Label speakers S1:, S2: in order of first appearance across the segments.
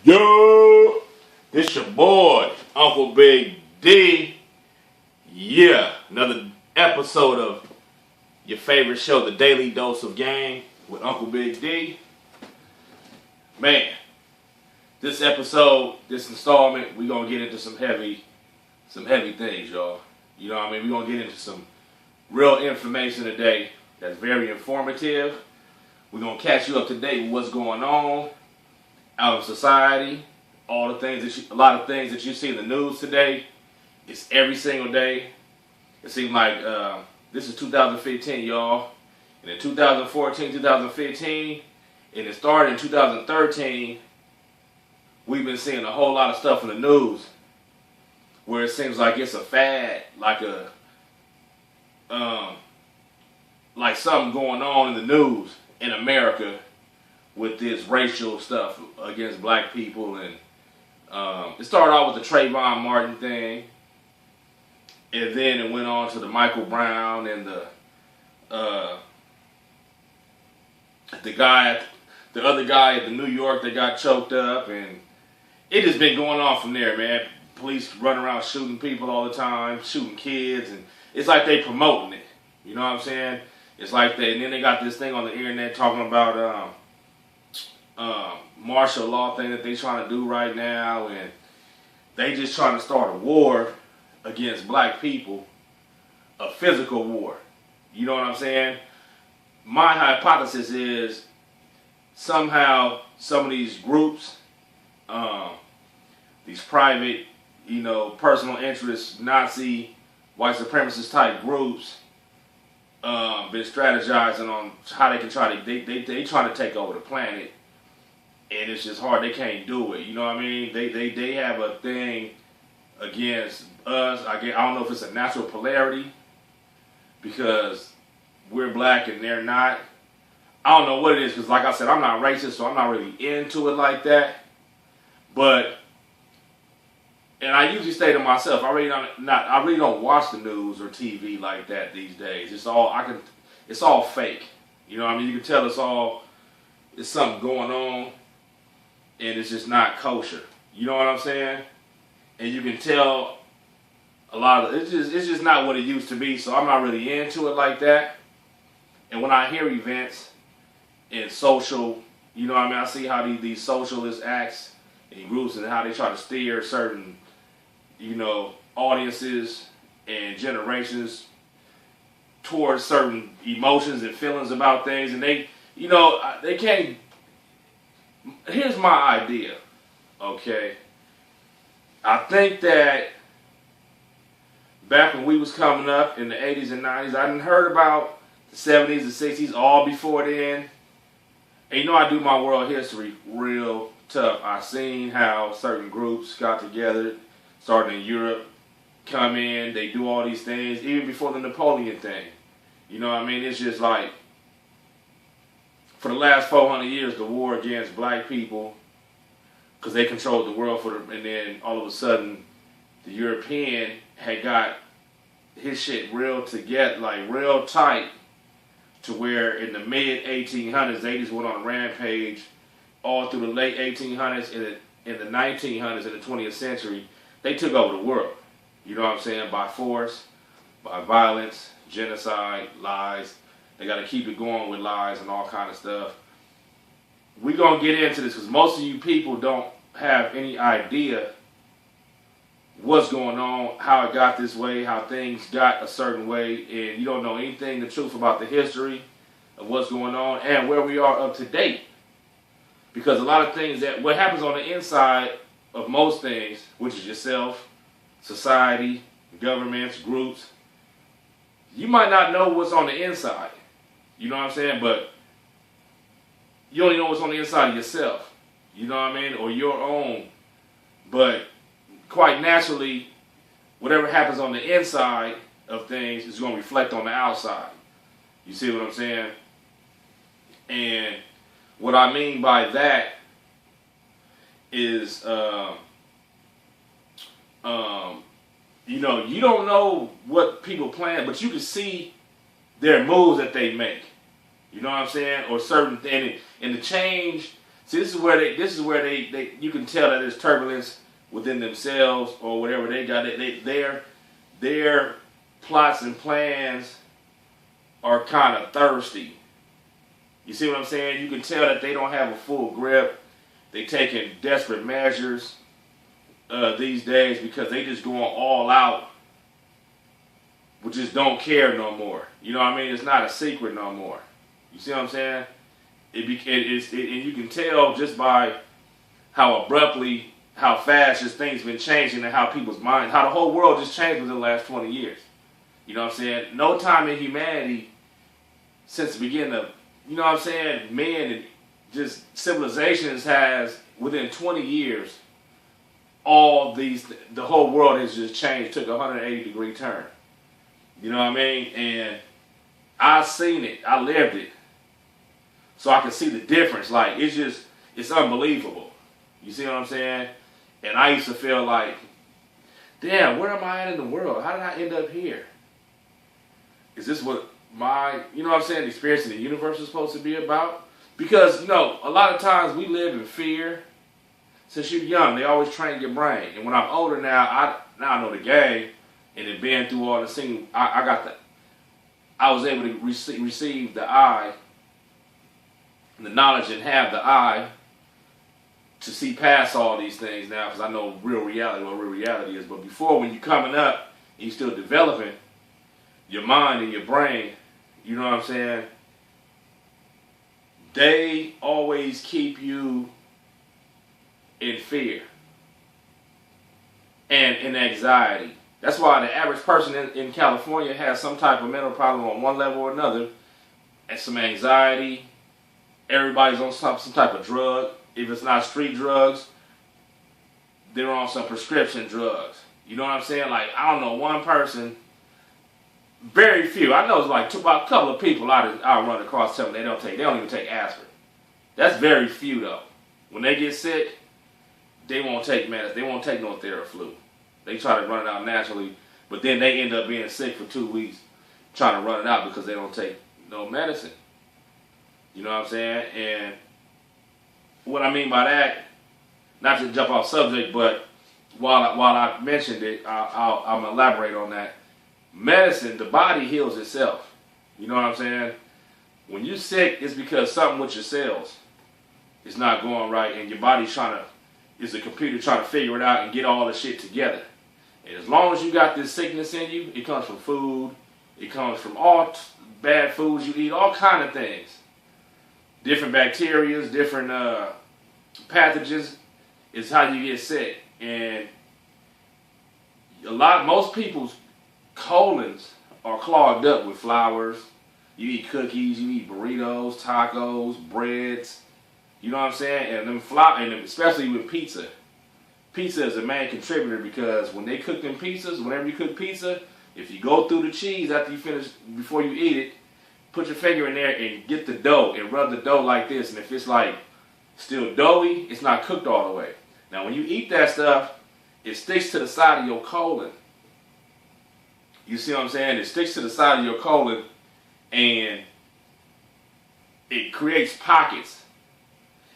S1: Yo, this your boy, Uncle Big D. Yeah, another episode of your favorite show, The Daily Dose of Game with Uncle Big D. Man, this episode, this installment, we're gonna get into some heavy things, y'all. You know what I mean? We're gonna get into some real information today that's very informative. We're gonna catch you up to date with what's going on out of society, all the things a lot of things that you see in the news today. It's every single day. It seems like this is 2015, y'all. And in 2014, 2015, and it started in 2013, we've been seeing a whole lot of stuff in the news where it seems like it's a fad, like something going on in the news in America with this racial stuff against black people. And it started off with the Trayvon Martin thing, and then it went on to the Michael Brown and the other guy at the New York that got choked up, and it has been going on from there, man. Police run around shooting people all the time, shooting kids, and it's like they promoting it. You know what I'm saying? It's like and then they got this thing on the internet talking about martial law thing that they trying to do right now, and they just trying to start a war against black people, a physical war. You know what I'm saying? My hypothesis is somehow some of these groups, these private, personal interest, Nazi, white supremacist type groups, been strategizing on how they can try to they trying to take over the planet. And it's just hard. They can't do it. You know what I mean? They have a thing against us. I don't know if it's a natural polarity because we're black and they're not. I don't know what it is because, like I said, I'm not racist, so I'm not really into it like that. And I usually say to myself, I really don't watch the news or TV like that these days. It's all fake. You know what I mean? You can tell it's something going on. And it's just not kosher. You know what I'm saying? And you can tell a lot of it's just not what it used to be. So I'm not really into it like that. And when I hear events in social, you know what I mean? I see how these socialist acts and groups and how they try to steer certain, audiences and generations towards certain emotions and feelings about things, and they can't. Here's my idea, okay? I think that back when we was coming up in the 80s and 90s, I didn't heard about the 70s and 60s all before then. And I do my world history real tough. I seen how certain groups got together, starting in Europe, come in, they do all these things, even before the Napoleon thing. You know what I mean? It's just like, for the last 400 years, the war against black people, because they controlled the world and then all of a sudden, the European had got his shit real together, like real tight, to where in the mid 1800s, they just went on a rampage all through the late 1800s and in the 1900s, in the 20th century, they took over the world. You know what I'm saying? By force, by violence, genocide, lies. They got to keep it going with lies and all kind of stuff. We're going to get into this because most of you people don't have any idea what's going on, how it got this way, how things got a certain way, and you don't know anything, the truth about the history of what's going on and where we are up to date. Because a lot of things what happens on the inside of most things, which is yourself, society, governments, groups, you might not know what's on the inside. You know what I'm saying? But you only know what's on the inside of yourself. You know what I mean? Or your own. But quite naturally, whatever happens on the inside of things is going to reflect on the outside. You see what I'm saying? And what I mean by that is, you don't know what people plan, but you can see their moves that they make. You know what I'm saying? Or certain things. And to change See, this is where they you can tell that there's turbulence within themselves or whatever they got. Their plots and plans are kind of thirsty. You see what I'm saying? You can tell that they don't have a full grip. They taking desperate measures these days because they just going all out. We just don't care no more. You know what I mean? It's not a secret no more. You see what I'm saying? And you can tell just by how abruptly, how fast just things been changing and how people's minds, how the whole world just changed within the last 20 years. You know what I'm saying? No time in humanity since the beginning of, you know what I'm saying, men and just civilizations has, within 20 years, the whole world has just changed, took a 180-degree turn. You know what I mean? And I seen it. I lived it. So I can see the difference. Like, it's unbelievable. You see what I'm saying? And I used to feel like, damn, where am I at in the world? How did I end up here? Is this what you know what I'm saying, experience in the universe is supposed to be about? Because, you know, a lot of times we live in fear. Since you're young, they always train your brain. And when I'm older now, I know the game. And then being through all the singing, I was able to receive the eye, the knowledge, and have the eye to see past all these things now, because I know what real reality is. But before, when you're coming up and you're still developing your mind and your brain, you know what I'm saying, they always keep you in fear and in anxiety. That's why the average person in California has some type of mental problem on one level or another, and some anxiety. Everybody's on some type of drug. If it's not street drugs, they're on some prescription drugs. You know what I'm saying? Like, I don't know one person, very few. I know it's like about a couple of people I run across telling me they don't even take aspirin. That's very few though. When they get sick, they won't take medicine. They won't take no Theraflu. They try to run it out naturally, but then they end up being sick for 2 weeks trying to run it out because they don't take no medicine. You know what I'm saying? And what I mean by that, not to jump off subject, but while I mentioned it, I'm gonna elaborate on that. Medicine, the body heals itself. You know what I'm saying? When you're sick, it's because something with your cells is not going right, and your body's is a computer trying to figure it out and get all the shit together. And as long as you got this sickness in you, it comes from food, it comes from all bad foods you eat, all kind of things. Different bacteria, different pathogens is how you get sick. And most people's colons are clogged up with flours. You eat cookies, you eat burritos, tacos, breads. You know what I'm saying? And especially with pizza. Pizza is a main contributor because when they cook them pizzas, whenever you cook pizza, if you go through the cheese after you finish, before you eat it, put your finger in there and get the dough and rub the dough like this. And if it's like still doughy, it's not cooked all the way. Now when you eat that stuff, it sticks to the side of your colon. You see what I'm saying? It sticks to the side of your colon and it creates pockets.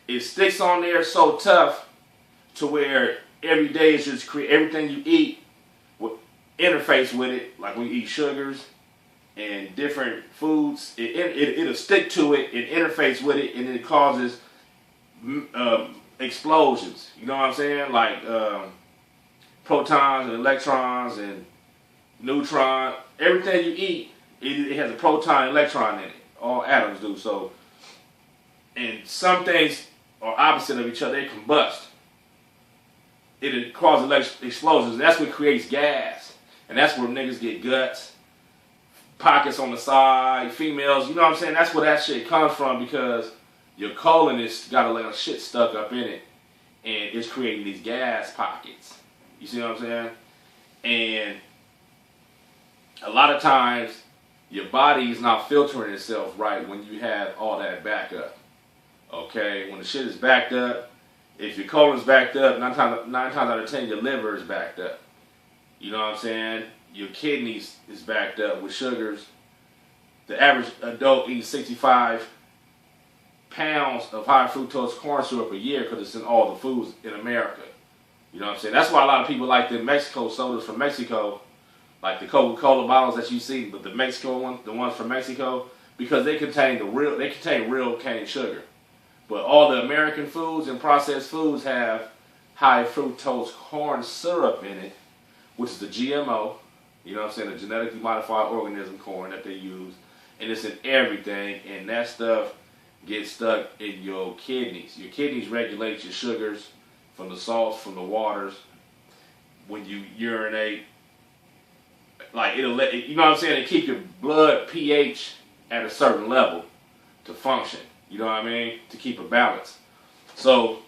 S1: It sticks on there so tough to where every day it's just everything you eat will interface with it. Like when you eat sugars and different foods, it'll stick to it and interface with it, and it causes explosions. You know what I'm saying? Like protons and electrons and neutrons. Everything you eat, it has a proton and electron in it. All atoms do. So, and some things are opposite of each other. They combust. It causes explosions. That's what creates gas. And that's where niggas get guts, pockets on the side, females. You know what I'm saying? That's where that shit comes from, because your colon has got a lot of shit stuck up in it. And it's creating these gas pockets. You see what I'm saying? And a lot of times, your body is not filtering itself right when you have all that backup. Okay? When the shit is backed up, if your colon's backed up, 9 times out of 10, your liver is backed up. You know what I'm saying? Your kidneys is backed up with sugars. The average adult eats 65 pounds of high fructose corn syrup a year because it's in all the foods in America. You know what I'm saying? That's why a lot of people like the Mexico sodas from Mexico, like the Coca-Cola bottles that you see, but the Mexico ones, the ones from Mexico, because they contain real cane sugar. But all the American foods and processed foods have high fructose corn syrup in it, which is the GMO, you know what I'm saying, the genetically modified organism corn that they use, and it's in everything, and that stuff gets stuck in your kidneys. Your kidneys regulate your sugars from the salts, from the waters. When you urinate, like it'll let, you know what I'm saying, it keep your blood pH at a certain level to function. You know what I mean? To keep a balance. So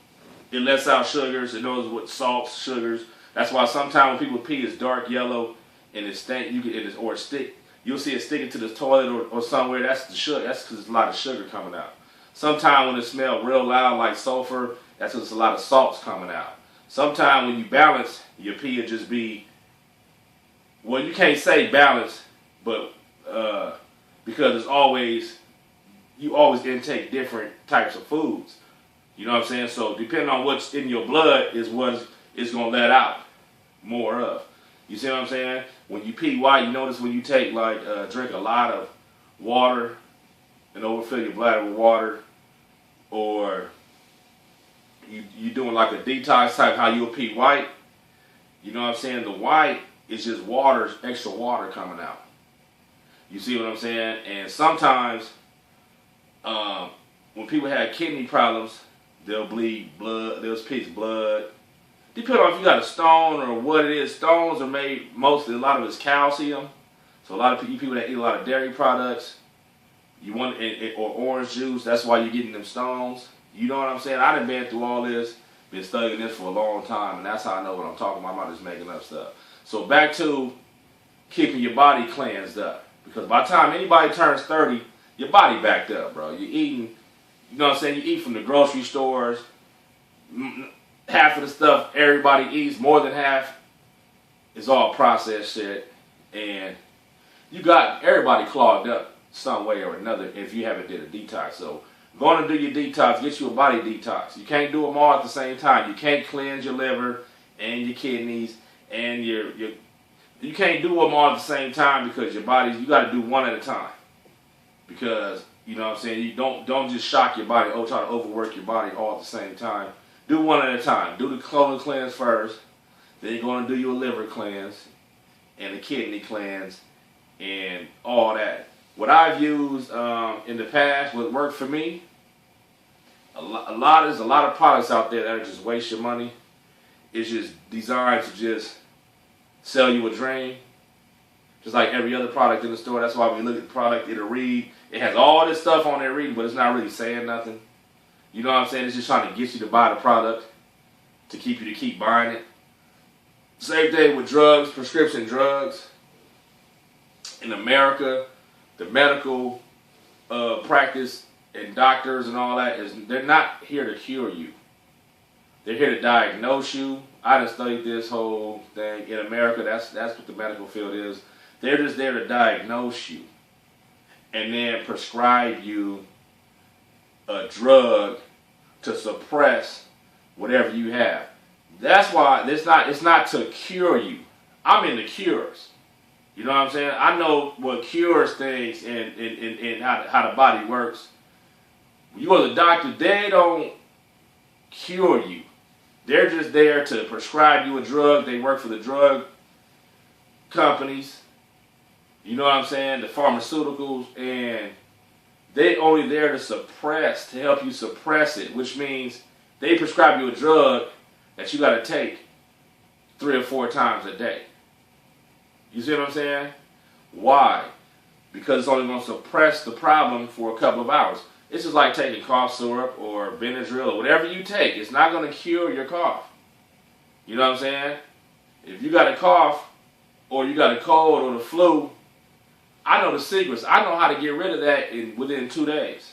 S1: it lets out sugars. It knows what salts, sugars. That's why sometimes when people pee, it's dark yellow and it stink. Or it stick. You'll see it sticking to the toilet or somewhere. That's the sugar. That's because there's a lot of sugar coming out. Sometimes when it smells real loud like sulfur, that's because there's a lot of salts coming out. Sometimes when you balance, your pee will just be, well, you can't say balance, but because it's always, you always intake different types of foods. You know what I'm saying? So depending on what's in your blood is what it's going to let out more of. You see what I'm saying? When you pee white, you notice when you take drink a lot of water and overfill your bladder with water, or you doing like a detox type, how you'll pee white. You know what I'm saying? The white is just water, extra water coming out. You see what I'm saying? And sometimes when people have kidney problems, they'll bleed blood, they'll piss blood. Depending on if you got a stone or what it is. Stones are made mostly, a lot of it's calcium. So a lot of people that eat a lot of dairy products, or orange juice, that's why you're getting them stones. You know what I'm saying? I done been through all this, been studying this for a long time, and that's how I know what I'm talking about. I'm not just making up stuff. So back to keeping your body cleansed up. Because by the time anybody turns 30, your body backed up, bro. You're eating, you know what I'm saying? You eat from the grocery stores. Half of the stuff everybody eats, more than half, is all processed shit. And you got everybody clogged up some way or another if you haven't did a detox. So going to do your detox, get you a body detox. You can't do them all at the same time. You can't cleanse your liver and your kidneys and you can't do them all at the same time because your body, you got to do one at a time. Because, you know what I'm saying, you don't just shock your body, try to overwork your body all at the same time. Do one at a time. Do the colon cleanse first. Then you're going to do your liver cleanse and the kidney cleanse and all that. What I've used in the past, what worked for me, there's a lot of products out there that are just waste your money. It's just designed to just sell you a dream. Just like every other product in the store. That's why when you look at the product, it'll read. It has all this stuff on there reading, but it's not really saying nothing. You know what I'm saying? It's just trying to get you to buy the product, to keep buying it. Same thing with drugs, prescription drugs. In America, the medical practice and doctors and all that, they're not here to cure you. They're here to diagnose you. I done studied this whole thing. In America, that's what the medical field is. They're just there to diagnose you and then prescribe you a drug to suppress whatever you have. That's why it's not to cure you. I'm into cures. You know what I'm saying? I know what cures things and how the body works. When you go to the doctor, they don't cure you. They're just there to prescribe you a drug. They work for the drug companies. You know what I'm saying? The pharmaceuticals, and they only there to help you suppress it, which means they prescribe you a drug that you got to take 3 or 4 times a day. You see what I'm saying? Why? Because it's only going to suppress the problem for a couple of hours. It's just like taking cough syrup or Benadryl or whatever you take. It's not going to cure your cough. You know what I'm saying? If you got a cough or you got a cold or the flu, I know the secrets. I know how to get rid of that within 2 days.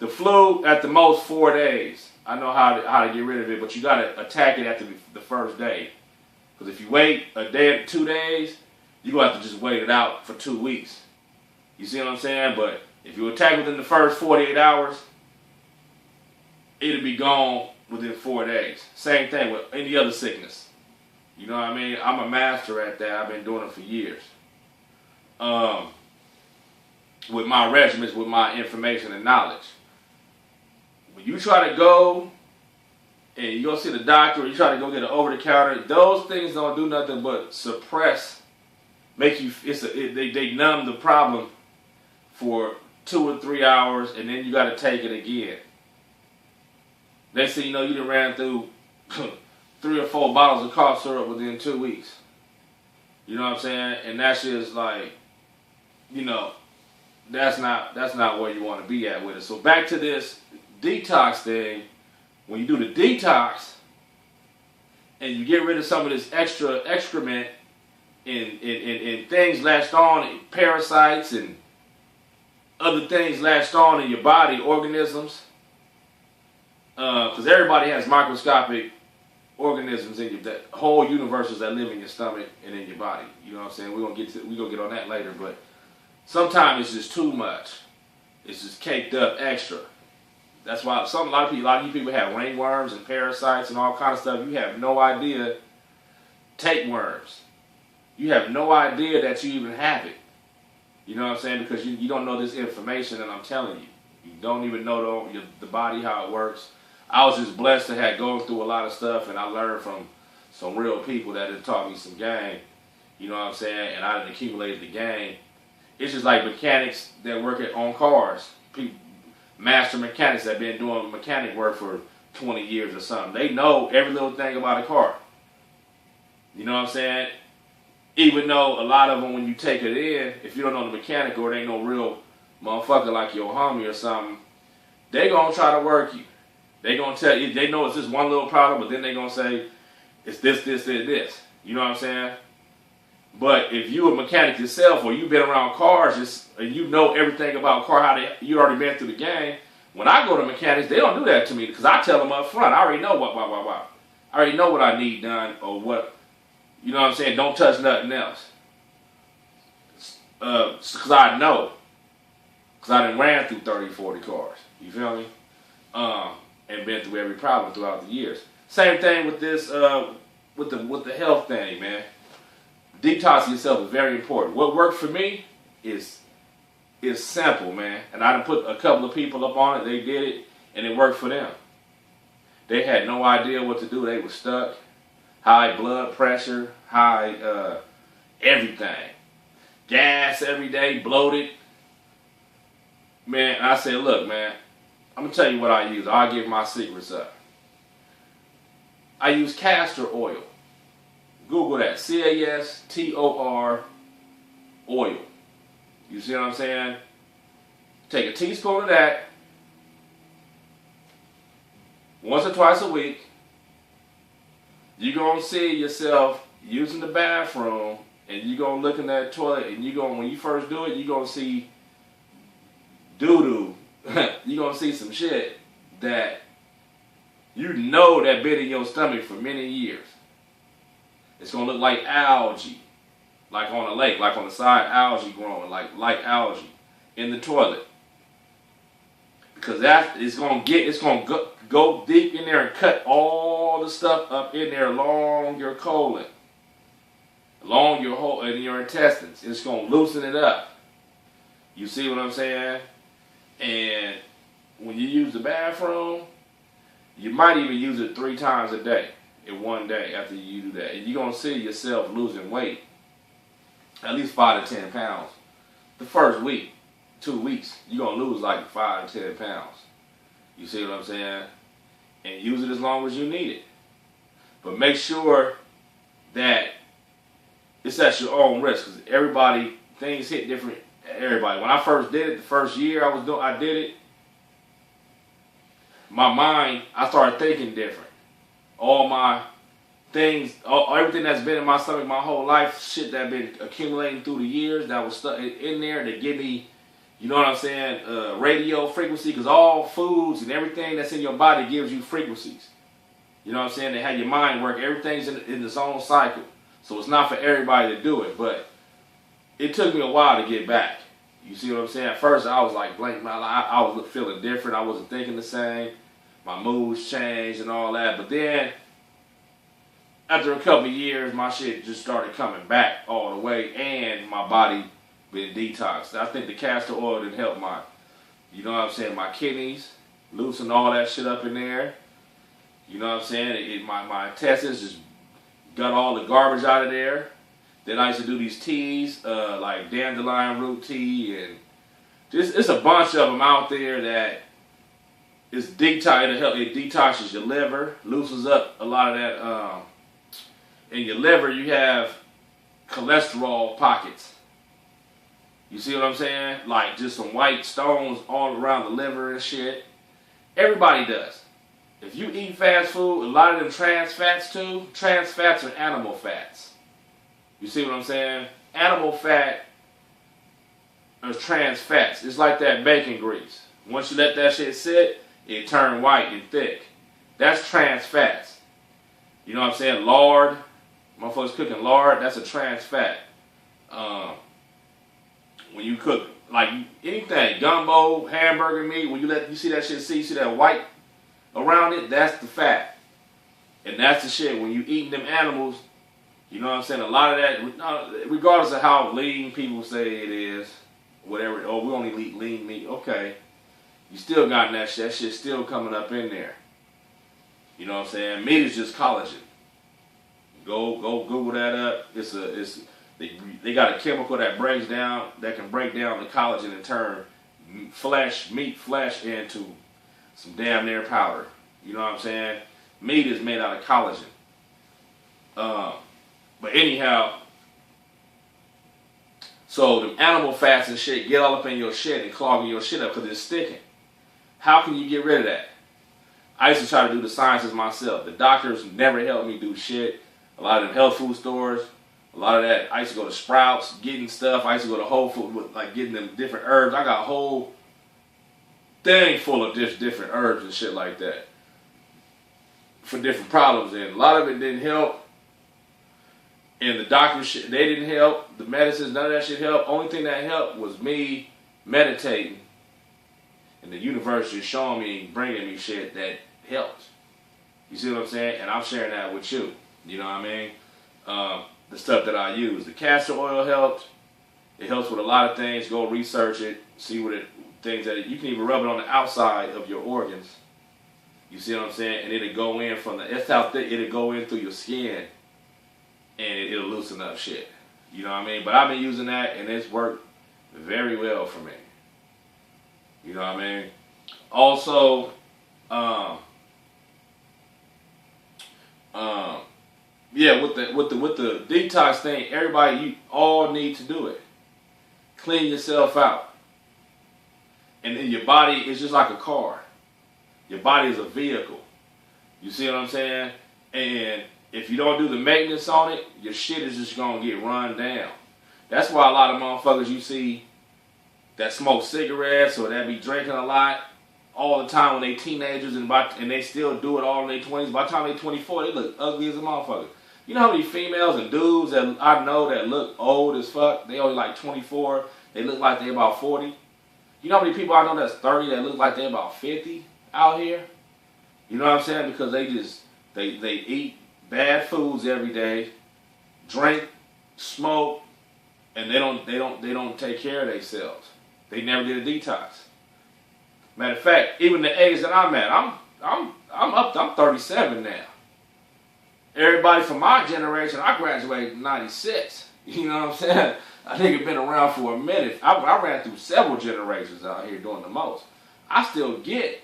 S1: The flu, at the most 4 days. I know how to get rid of it, but you got to attack it after the first day. Because if you wait a day or 2 days, you're going to have to just wait it out for 2 weeks. You see what I'm saying? But If you attack within the first 48 hours, it'll be gone within 4 days. Same thing with any other sickness. You know what I mean? I'm a master at that. I've been doing it for years. With my regimens, with my information and knowledge. When you try to go and you go see the doctor or you try to go get an over-the-counter, those things don't do nothing but suppress, make you, they numb the problem for 2 or 3 hours, and then you got to take it again. Next thing you know, you done ran through 3 or 4 bottles of cough syrup within 2 weeks. You know what I'm saying? And that shit is like, you know, that's not where you want to be at with it. So back to this detox thing. When you do the detox and you get rid of some of this extra excrement and things latched on, parasites and other things latched on in your body, organisms, because everybody has microscopic organisms in your whole universes that live in your stomach and in your body. You know what I'm saying? We're gonna get on that later, but sometimes it's just too much. It's just caked up extra. That's why a lot of you people have ringworms and parasites and all kind of stuff. You have no idea. Tapeworms. You have no idea that you even have it. You know what I'm saying? Because you don't know this information that I'm telling you. You don't even know the body, how it works. I was just blessed to have gone through a lot of stuff, and I learned from some real people that have taught me some game. You know what I'm saying? And I done accumulated the game. It's just like mechanics that work on cars. People, master mechanics that have been doing mechanic work for 20 years or something. They know every little thing about a car. You know what I'm saying? Even though a lot of them, when you take it in, if you don't know the mechanic or it ain't no real motherfucker like your homie or something, they gonna try to work you. They gonna tell you, they know it's just one little problem, but then they gonna say, it's this, this, this, this. You know what I'm saying? But if you a mechanic yourself, or you've been around cars, and you know everything about car, you already been through the game. When I go to mechanics, they don't do that to me because I tell them up front. I already know what. I already know what I need done or what. You know what I'm saying? Don't touch nothing else. Because I know. Because I done ran through 30, 40 cars. You feel me? And been through every problem throughout the years. Same thing with this, with the health thing, man. Detoxing yourself is very important. What worked for me is simple, man. And I done put a couple of people up on it. They did it, and it worked for them. They had no idea what to do. They were stuck. High blood pressure, high everything. Gas every day, bloated. Man, I said, look, man, I'm going to tell you what I use. I'll give my secrets up. I use castor oil. Google that. CASTOR oil. You see what I'm saying? Take a teaspoon of that once or twice a week. You're going to see yourself using the bathroom, and you're going to look in that toilet, and when you first do it, you're going to see doo-doo. You're going to see some shit that you know that been in your stomach for many years. It's going to look like algae, like on a lake, like on the side, algae growing, like algae in the toilet. Because it's going to go deep in there and cut all the stuff up in there along your colon, along your whole, in your intestines. It's going to loosen it up. You see what I'm saying? And when you use the bathroom, you might even use it 3 times a day. In one day after you do that. And you're going to see yourself losing weight. At least 5 to 10 pounds. The first week, 2 weeks, you're going to lose like 5 to 10 pounds. You see what I'm saying? And use it as long as you need it. But make sure that it's at your own risk. Because things hit different everybody. When I first did it, the first year I did it, my mind, I started thinking different. All my things, everything that's been in my stomach my whole life, shit that been accumulating through the years that was stuck in there to give me, you know what I'm saying, radio frequency, because all foods and everything that's in your body gives you frequencies. You know what I'm saying? They have your mind work. Everything's in its own cycle. So it's not for everybody to do it, but it took me a while to get back. You see what I'm saying? At first, I was like blank. I was feeling different. I wasn't thinking the same. My moods changed and all that. But then, after a couple of years, my shit just started coming back all the way, and my body been detoxed. I think the castor oil didn't help my, you know what I'm saying, my kidneys, loosen all that shit up in there. You know what I'm saying? My intestines just got all the garbage out of there. Then I used to do these teas, like dandelion root tea, and just it's a bunch of them out there that is detox. It detoxes your liver, loosens up a lot of that. In your liver, you have cholesterol pockets. You see what I'm saying? Like just some white stones all around the liver and shit. Everybody does. If you eat fast food, a lot of them trans fats too. Trans fats are animal fats. You see what I'm saying? Animal fat is trans fats. It's like that bacon grease. Once you let that shit sit, it turn white and thick. That's trans fats. You know what I'm saying? Lard. Motherfuckers cooking lard, that's a trans fat. When you cook, like anything, gumbo, hamburger meat, when you see that shit sit, you see that white around it, that's the fat. And that's the shit. When you eating them animals, you know what I'm saying? A lot of that, regardless of how lean people say it is, whatever, oh, we only eat lean meat, okay. You still got that shit. That shit's still coming up in there. You know what I'm saying? Meat is just collagen. Go Google that up. They got a chemical that can break down the collagen and turn meat flesh into some damn near powder. You know what I'm saying? Meat is made out of collagen. But anyhow, so the animal fats and shit get all up in your shit and clogging your shit up because it's sticking. How can you get rid of that? I used to try to do the sciences myself. The doctors never helped me do shit. A lot of them health food stores, a lot of that. I used to go to Sprouts getting stuff. I used to go to Whole Foods with like getting them different herbs. I got a whole thing full of just different herbs and shit like that for different problems. And a lot of it didn't help. And the doctors, they didn't help. The medicines, none of that shit helped. Only thing that helped was me meditating. And the universe just showing me, bringing me shit that helps. You see what I'm saying? And I'm sharing that with you. You know what I mean? The stuff that I use. The castor oil helps. It helps with a lot of things. Go research it. See what things that you can even rub it on the outside of your organs. You see what I'm saying? And it'll go in that's how thick it'll go in through your skin. And it'll loosen up shit. You know what I mean? But I've been using that and it's worked very well for me. You know what I mean? Also, yeah, with the detox thing, everybody, you all need to do it. Clean yourself out. And then your body is just like a car. Your body is a vehicle. You see what I'm saying? And if you don't do the maintenance on it, your shit is just gonna get run down. That's why a lot of motherfuckers you see that smoke cigarettes or that be drinking a lot all the time when they teenagers and they still do it all in their 20s. By the time they 24, they look ugly as a motherfucker. You know how many females and dudes that I know that look old as fuck? They only like 24. They look like they're about 40. You know how many people I know that's 30 that look like they're about 50 out here? You know what I'm saying? Because they eat bad foods every day, drink, smoke, and they don't take care of themselves. They never did a detox. Matter of fact, even the age that I'm at, I'm 37 now. Everybody from my generation, I graduated in 96. You know what I'm saying? I think it's been around for a minute. I ran through several generations out here doing the most. I still get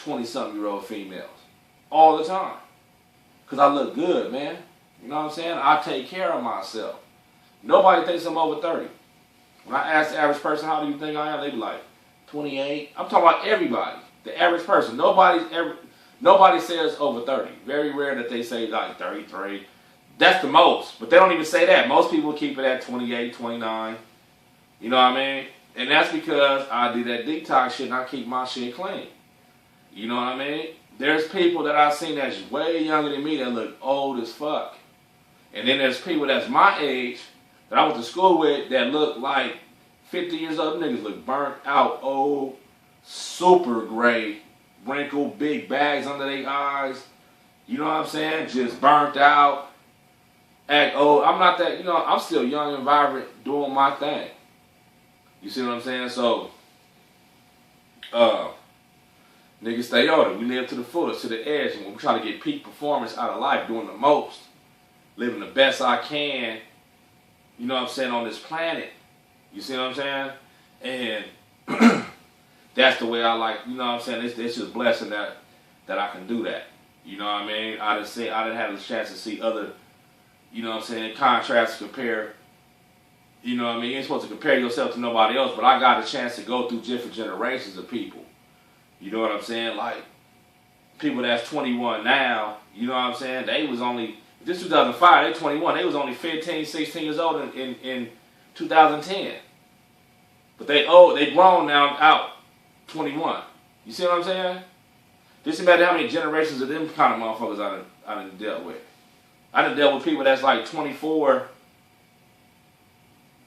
S1: 20-something-year-old females all the time. Because I look good, man. You know what I'm saying? I take care of myself. Nobody thinks I'm over 30. When I ask the average person, how do you think I am? They be like, 28. I'm talking about everybody. The average person. Nobody says over 30. Very rare that they say like 33. That's the most. But they don't even say that. Most people keep it at 28, 29. You know what I mean? And that's because I do that detox shit and I keep my shit clean. You know what I mean? There's people that I've seen that's way younger than me that look old as fuck. And then there's people that's my age that I went to school with that look like 50 years old, them niggas look burnt out, old, super gray, wrinkled, big bags under their eyes. You know what I'm saying? Just burnt out. Act old. I'm not that, I'm still young and vibrant doing my thing. You see what I'm saying? So, niggas stay on it. We live to the fullest, to the edge, and we try to get peak performance out of life, doing the most, living the best I can, you know what I'm saying, on this planet. You see what I'm saying? And that's the way I like, you know what I'm saying? It's just a blessing that I can do that. You know what I mean? I didn't have the chance to see other, you know what I'm saying, contrast, compare. You know what I mean? You ain't supposed to compare yourself to nobody else, but I got a chance to go through different generations of people. You know what I'm saying? Like, people that's 21 now, you know what I'm saying? They was only, this 2005, they 21. They was only 15, 16 years old in 2010. But they grown now out 21. You see what I'm saying? Just imagine how many generations of them kind of motherfuckers I done dealt with. I done dealt with people that's like 24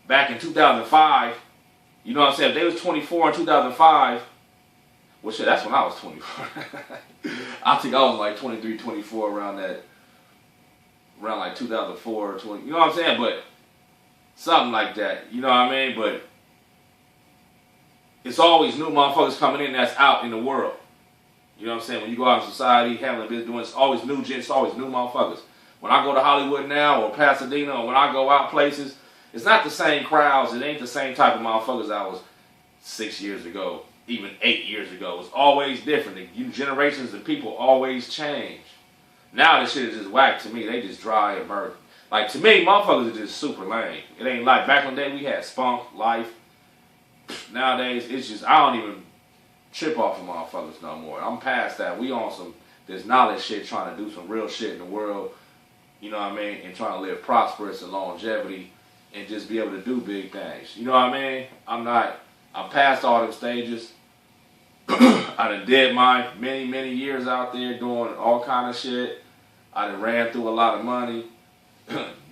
S1: back in 2005. You know what I'm saying? If they was 24 in 2005, well, shit, that's when I was 24. I think I was like 23, 24 around like 2004 or 20. You know what I'm saying? But something like that. You know what I mean? But it's always new motherfuckers coming in that's out in the world. You know what I'm saying? When you go out in society, handling business, doing, it's always new gents, it's always new motherfuckers. When I go to Hollywood now or Pasadena or when I go out places, it's not the same crowds. It ain't the same type of motherfuckers I was 6 years ago, even 8 years ago. It's always different. The generations of people always change. Now this shit is just whack to me. They just dry and burnt. Like, to me, motherfuckers are just super lame. It ain't like back in the day we had spunk, life. Nowadays, it's just, I don't even trip off of motherfuckers no more. I'm past that. We on this knowledge shit, trying to do some real shit in the world, you know what I mean, and trying to live prosperous and longevity and just be able to do big things. You know what I mean? I'm past all them stages. I done did my many years out there doing all kind of shit. I done ran through a lot of money,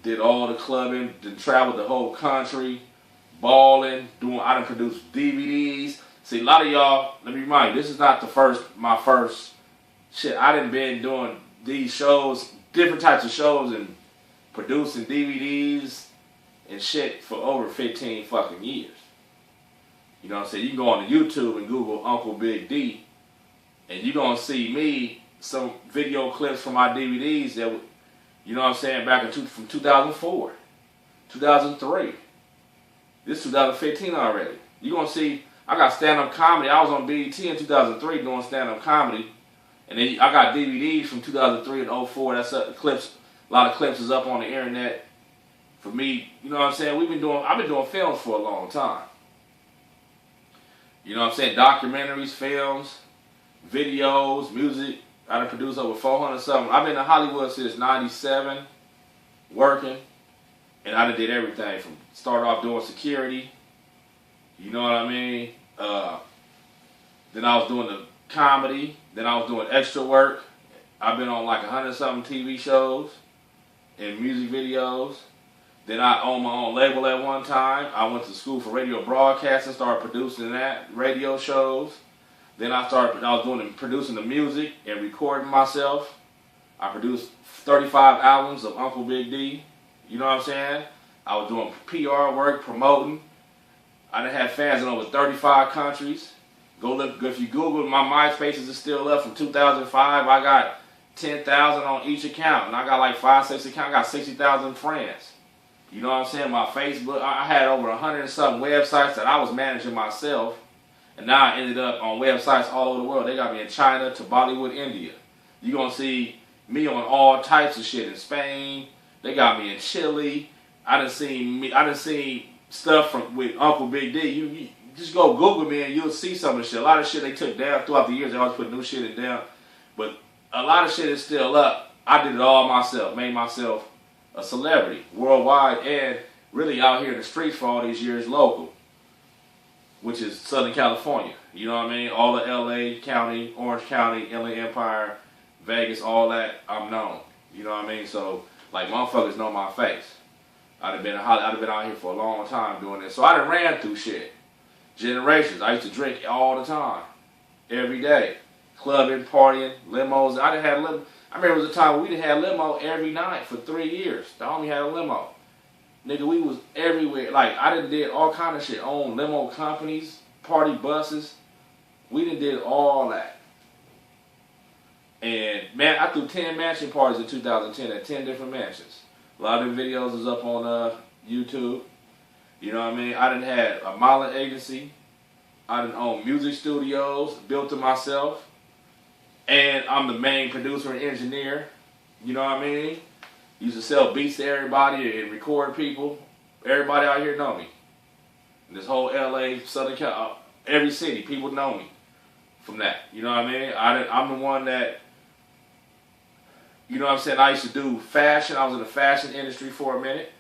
S1: did all the clubbing, done traveled the whole country, balling, I done produced DVDs. See, a lot of y'all, let me remind you, this is not my first shit. I done been doing these shows, different types of shows, and producing DVDs and shit for over 15 fucking years. You know what I'm saying? You can go on YouTube and Google Uncle Big Dee, and you're going to see me, some video clips from my DVDs that, you know what I'm saying, back from 2004, 2003. This is 2015 already. You're going to see, I got stand-up comedy. I was on BET in 2003 doing stand-up comedy. And then I got DVDs from 2003 and 04. That's clips. A lot of clips is up on the internet. For me, you know what I'm saying? I've been doing films for a long time. You know what I'm saying? Documentaries, films, videos, music. I done produced over 400 something. I've been in Hollywood since 97, working. And I done did everything from start off doing security. You know what I mean? Then I was doing the comedy. Then I was doing extra work. I've been on like 100 something TV shows and music videos. Then I owned my own label at one time. I went to school for radio broadcasting, started producing that, radio shows. Then I was producing the music and recording myself. I produced 35 albums of Uncle Big Dee. You know what I'm saying? I was doing PR work, promoting. I done had fans in over 35 countries. Go look, if you Google, my MySpace is still up from 2005. I got 10,000 on each account, and I got like 5, 6 accounts. I got 60,000 friends. You know what I'm saying? My Facebook, I had over 100 and something websites that I was managing myself, and now I ended up on websites all over the world. They got me in China to Bollywood, India. You're gonna see me on all types of shit in Spain. They got me in Chile. I done seen stuff with Uncle Big Dee. You just go Google me and you'll see some of the shit. A lot of shit they took down throughout the years. They always put new shit in down. But a lot of shit is still up. I did it all myself. Made myself a celebrity worldwide and really out here in the streets for all these years local, which is Southern California. You know what I mean? All of LA County, Orange County, LA Empire, Vegas, all that, I'm known. You know what I mean? So, like, motherfuckers know my face. I'd have been out here for a long time doing this. So I done ran through shit. Generations. I used to drink all the time. Every day. Clubbing, partying, limos. I remember it was a time we done had limo every night for 3 years. The homie had a limo. Nigga, we was everywhere. Like, I done did all kind of shit. Owned limo companies, party buses. We done did all that. And, man, I threw 10 mansion parties in 2010 at 10 different mansions. A lot of them videos is up on YouTube. You know what I mean? I done had a modeling agency. I done owned music studios, built them myself. And I'm the main producer and engineer. You know what I mean? Used to sell beats to everybody and record people. Everybody out here know me. In this whole LA, Southern Cal, every city, people know me from that. You know what I mean? I'm the one that, you know what I'm saying? I used to do fashion. I was in the fashion industry for a minute.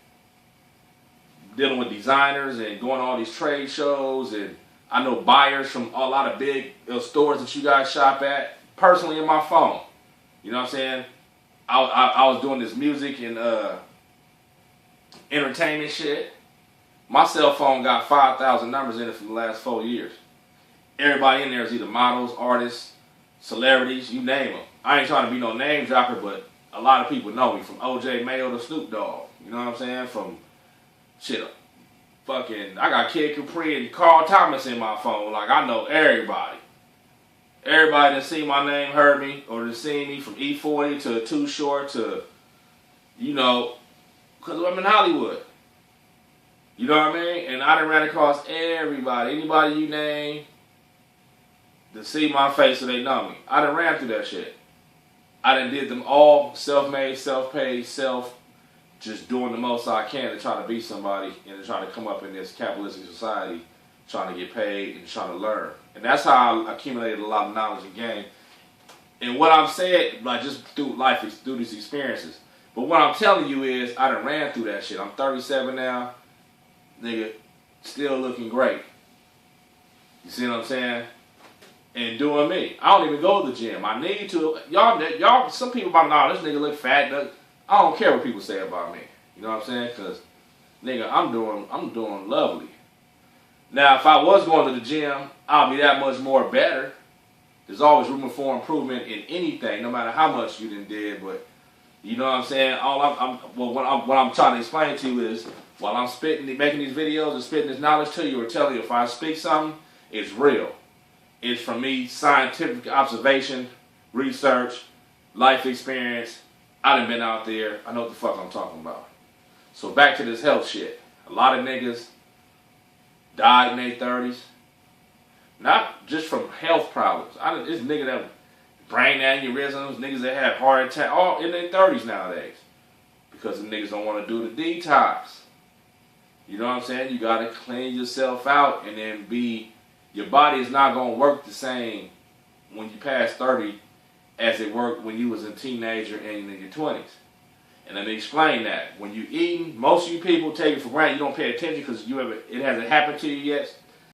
S1: Dealing with designers and going to all these trade shows. And I know buyers from a lot of big stores that you guys shop at. Personally in my phone. You know what I'm saying? I was doing this music and entertainment shit. My cell phone got 5,000 numbers in it for the last 4 years. Everybody in there is either models, artists, celebrities, you name them. I ain't trying to be no name dropper, but a lot of people know me, from OJ Mayo to Snoop Dogg. You know what I'm saying? From shit, fucking, I got Kid Capri and Carl Thomas in my phone. Like, I know everybody. Everybody that seen my name heard me, or that seen me from E40 to Too Short to, you know, because I'm in Hollywood. You know what I mean? And I done ran across everybody. Anybody you name to see my face so they know me. I done ran through that shit. I done did them all self-made, self-paid, just doing the most I can to try to be somebody and to try to come up in this capitalistic society, trying to get paid and trying to learn. And that's how I accumulated a lot of knowledge and game. And what I'm saying, like, just through life, through these experiences. But what I'm telling you is, I done ran through that shit. I'm 37 now. Nigga, still looking great. You see what I'm saying? And doing me. I don't even go to the gym. I need to. Y'all, some people about, nah, this nigga look fat. I don't care what people say about me. You know what I'm saying? Because, nigga, I'm doing lovely. Now, if I was going to the gym, I'll be that much more better. There's always room for improvement in anything, no matter how much you done did. But you know what I'm saying? What I'm trying to explain to you is, while I'm making these videos and spitting this knowledge to you, or telling you if I speak something, it's real. It's from me, scientific observation, research, life experience. I done been out there. I know what the fuck I'm talking about. So back to this health shit. A lot of niggas died in their 30s. Not just from health problems. This nigga that brain aneurysms, niggas that had heart attack, all in their 30s nowadays. Because the niggas don't want to do the detox. You know what I'm saying? You got to clean yourself out and then your body is not going to work the same when you pass 30 as it worked when you was a teenager and in your 20s. And let me explain that. When you eating, most of you people take it for granted. You don't pay attention because it hasn't happened to you yet.